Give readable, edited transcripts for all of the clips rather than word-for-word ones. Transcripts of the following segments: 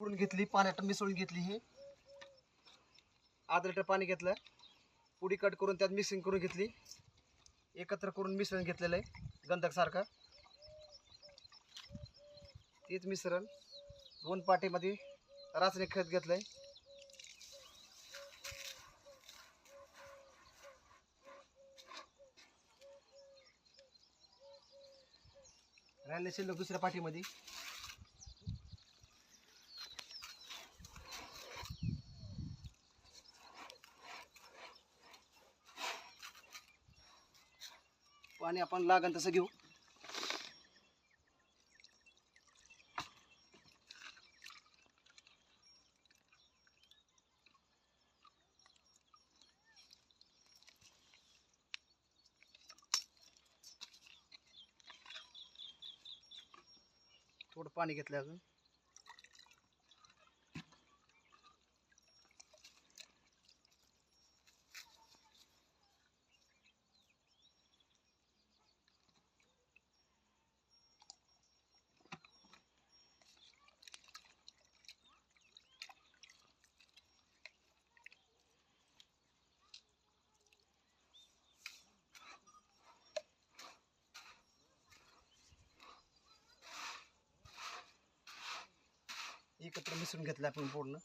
उकळून घेतली, पाण्यात मिसळून घेतली. ही अर्धा लिटर पाणी घेतलं, पुडी कट करून त्यात मिक्सिंग करून घेतली, एकत्र करून मिश्रण घेतलेलं आहे गंधक सारखं. तेच मिश्रण 2 पाटीमध्ये रासायनिक खत घेतलंय. राहिले शिल्लक दुसऱ्या पाठीमध्ये. पाणी आपण लागन तसं घेऊ. थोडं पाणी घेतलं अजून. एकत्र मिसळून घेतलं आपण पूर्ण.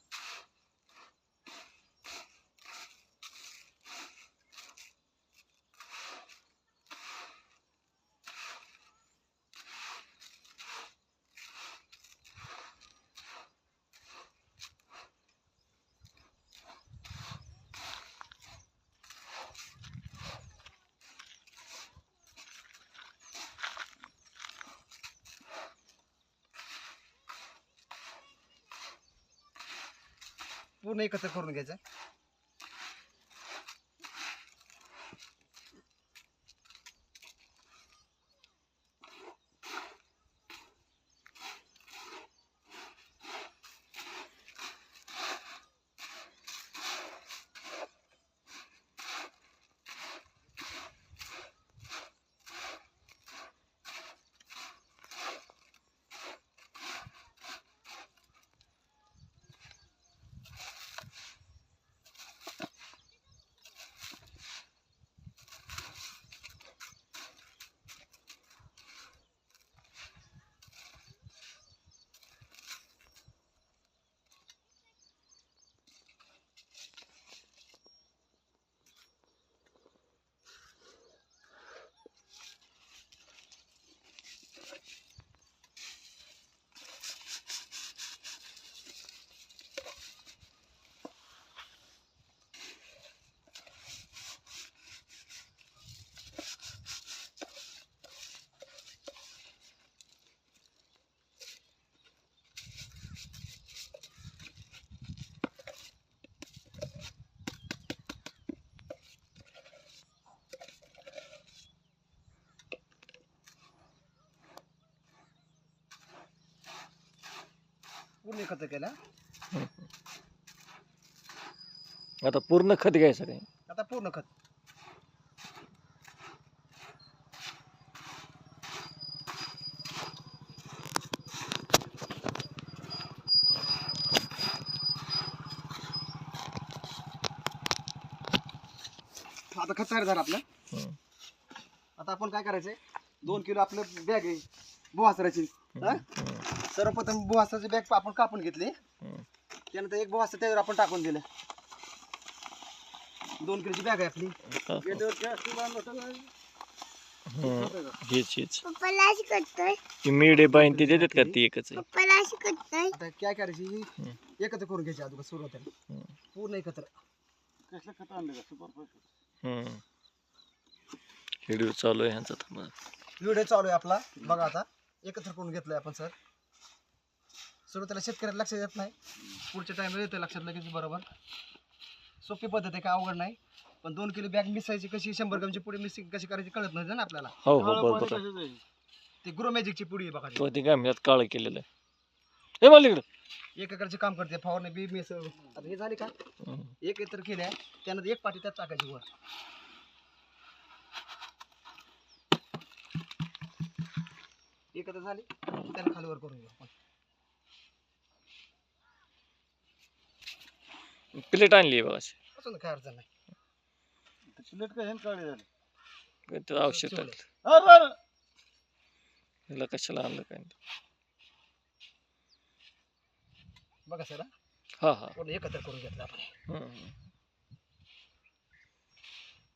पूर्ण एकत्र करून घ्यायचं. पूर्ण एकत्र केलं. आता पूर्ण खत घ्यायचं काय? आता पूर्ण खत. आता खत तयार झालं आपलं. आता आपण काय करायचंय, 2 किलो आपलं बॅग आहे बोहासराची. सर्वप्रथम बोहासराची बॅग आपण कापून घेतली. त्यानंतर एक बोहासर त्यावर आपण टाकून दिलं. 2 किलोची बॅग आहे आपली. मेढे बाईन ते देतात का? ती एकच आहे. आता काय करायची, एकत्र करून घ्यायची अगोदर सुरुवातीला पूर्ण एकत्र. व्हिडिओ चालू आहे ह्यांचा. व्हिडिओ चालू आहे आपला. बघा आता एकत्र करून घेतलंय आपण सर. सुरुवातीला शेतकऱ्याला लक्षात येत नाही, पुढच्या टाइम येतं लक्षात लगेच. बरोबर सोपी पद्धत आहे, काय अवघड नाही. पण 2 किलो बॅग मिसळायची कशी, 100 ग्रामची पुडी मिक्सिंग कशी करायची कळत नाही ना आपल्याला. हो हो बरोबर. ती ग्रो मॅजिकची पुडी आहे बघा. तो ती काय म्हणतात काळ केलेलं आहे. हे मला इकडं एक एकरचे काम करते. फवारणी बी मिसळ. आता हे झाली का, एकत्र केल्या त्यानंतर एक पाटी त्यात टाकायची वर. एकत्र झाली त्याला खालीवर करून घेऊ. प्लेट आणली बघा अशी. असून काय अडचण नाही. प्लेट काय ह्यानं काढली झाली. काहीतरी औषध ठेवलंय. टाकलं. अरे अरे. ह्याला कशाला आणलं काय नाही. बघा सर हा हा पूर्ण एकत्र करून घेतलं आपण. हम्म.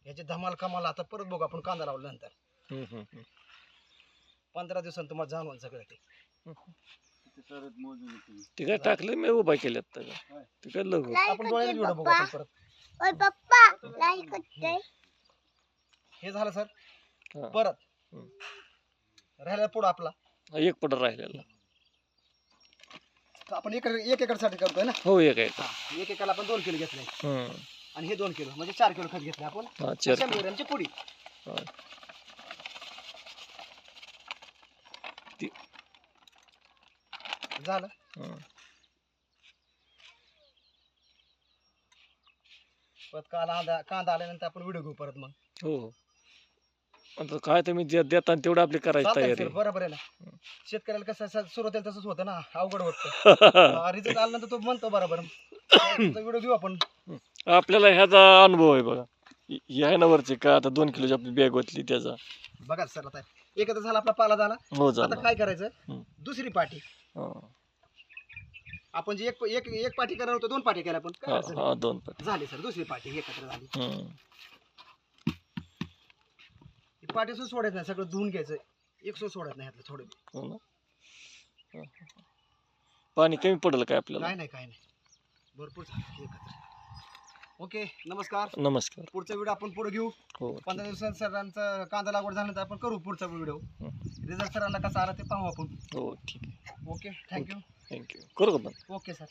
याची धमाल कमाल आता परत बघू आपण कांदा लावल्यानंतर हम्म, हम्म, हम्म. 15 दिवसांनी तुम्हाला जाणवल सगळं ते. किती सारे मोजून येते. ते काय टाकलं मी उभा केल्यात तर ते काय लघु. आपण डोळ्यात व्हिडिओ बघू आपण परत. ओय पप्पा लाईक करते. हे झालं सर. हा. परत हम्म. राहिला पुढं आपला एक पड राहिलेला. तर आपण एक एकर साठी करतोय ना. हो एक आहे. एक एकरला आपण 2 किलो घेतलंय हम्म. आणि हे 2 किलो म्हणजे 4 किलो खत घेतलं आपण. हा 4 100 ग्रॅमची पुडी. झालं. परत कांदा आल्यानंतर आपण व्हिडिओ घेऊ परत मग. हो हो. आता काय तुम्ही देता तेवढं आपली करायची चालतंय तयारी सर, बरोबर आहे ना. शेतकऱ्याला कसं सुरुवातीला तसंच होतं ना, अवघड होतं. रिझल्ट आल्यानंतर तो म्हणतो बरोबर व्हिडिओ घेऊ आपण. आपल्याला ह्याचा अनुभव आहे बघा. ह्या आहे ना वरचे का आता 2 किलोची आपली बॅग होतली त्याचा. बघा सर आता एकत्र झाला आपला पाला झाला. हो आता झालं. काय करायचं, हम्म. दुसरी पाटी हा आपण जी एक पाटी करणार होतो 2 पाटी केल्या आपण. काय हा अडचण नाही. हा 2 पड. झाली सर दुसरी पाटी एकत्र झाली. हम्म. ही पाटी सुद्धा सोडायचं नाही, सगळं धुवून घ्यायचं. एक सुद्धा सोडत नाही ह्यातलं थोडं. हो ना. हा, हा, हा. पाणी कमी पडलं काय आपल्याला. काय नाही भरपूर झालं एकत्र. ओके नमस्कार. नमस्कार. पुढचा व्हिडिओ आपण पुढे घेऊ. हो 15 दिवसात सरांचा कांदा लागवड झाल्यानंतर आपण करू पुढचा व्हिडिओ. हम्म. रिझल्ट सरांना कसा आला ते पाहू आपण. हो ठीक आहे. Okay thank you. थँक्यू. करू का बंद. Okay sir.